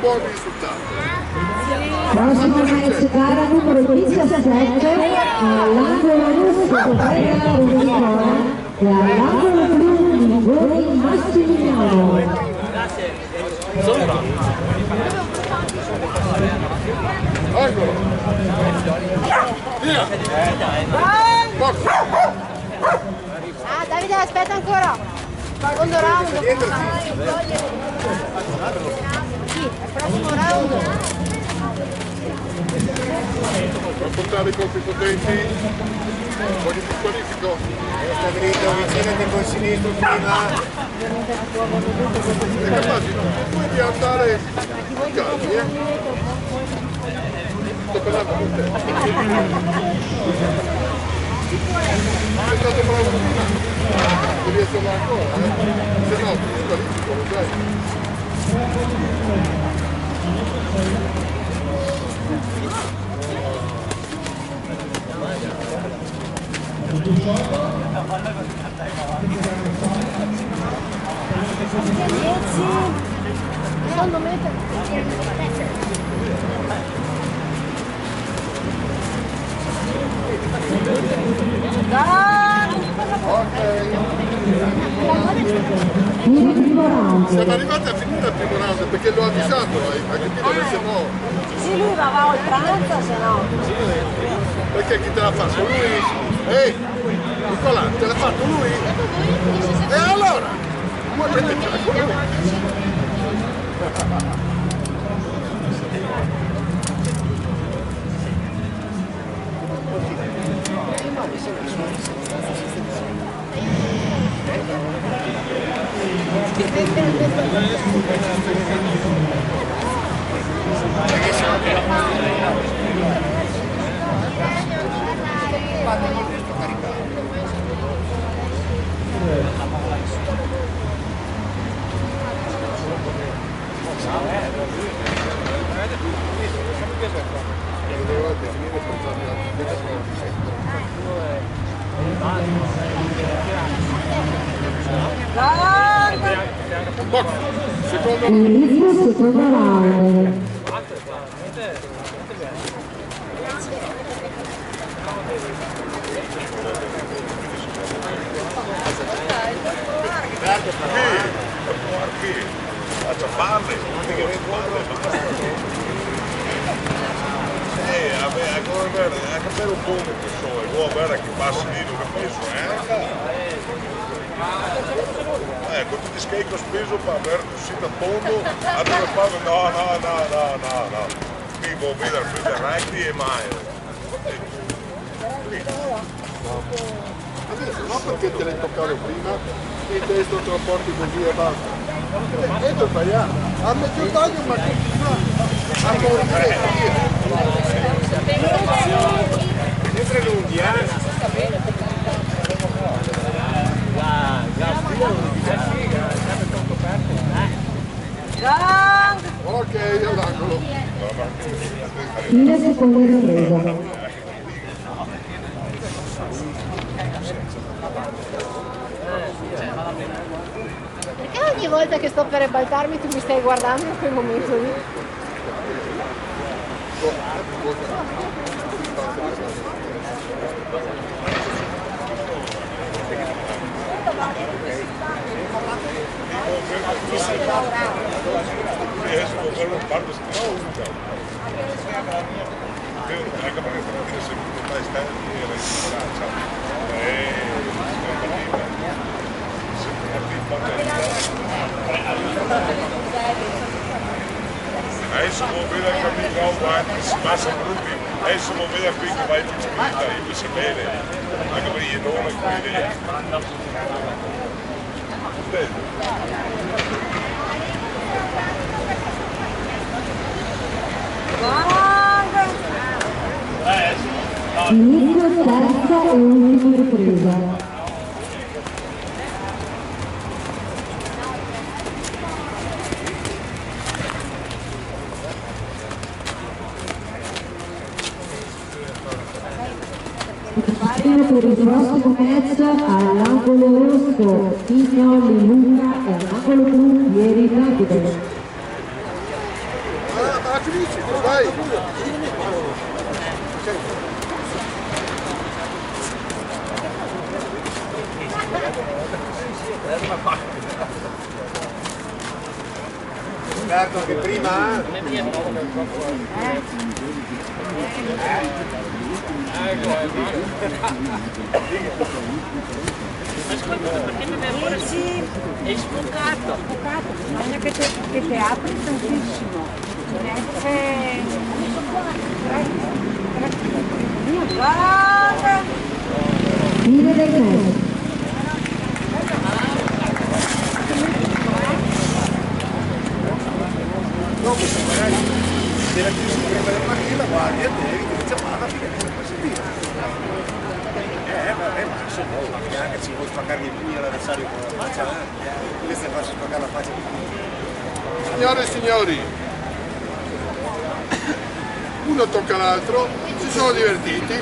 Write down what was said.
Buon risultato. Prossimo match gara numero 17 all'angolo russo Ferraro e all'angolo blu Mingoni Massimiliano. Angolo. Via. Ah, Davide, aspetta ancora. Secondo round. Sì, al prossimo round. Per portare i colpi potenti, un po' di squalifico. Stabilito vicino del sinistro prima. È capace di andare calmi, Sto parlando con te. Sei stato bravo prima, devi essere ancora, se no ti squalifico, lo sai. Secondo me Siamo arrivati a finire il primo round perché l'ho avvisato, hai capito? Se no... sì, lui va oltranza, se no. Perché chi te l'ha fatto? Lui? Ehi, Nicolà, te l'ha fatto lui? E allora? Vuoi prendercela con lui? Inizio secondo round. Faccia farle, a capire un po' che so, e vuoi guarda che passi lì dove penso, ecco, tu ti scarico speso per aver uscito a fondo, a dove fare, no, qui vuoi vedere il rugby e mai. Adesso non perché te l'hai toccato prima, il destro te lo porti così e basta. Questo è sbagliato. A mezzo taglio ma continua a morire via. Sempre lunghi, Ok, all'angolo. Fine seconda ripresa. Perché ogni volta che sto per ribaltarmi tu mi stai guardando in quel momento lì? Adesso vuoi vedere che mi va avanti, si passa gruppi, adesso vuoi vedere qui che vai più spinta e mi si bene, anche per gli nome qui lì. Inizio terza e ultima ripresa. Per il prossimo match all'angolo rosso Mingoni Ruga e all'angolo blu ieri Davide. finisci, dai! Certo che prima è sfocato, bisogna che ti apri tantissimo. Guarda! Fine del match. Dopo se magari era chiuso prima della mattina, guardi e devi, ti dice guarda fino a che si via. vabbè, ma insomma, neanche ci vuoi spaccare il pugno all'avversario con la faccia, questo è farsi spaccare la faccia. Signore e signori, uno tocca l'altro, si sono divertiti,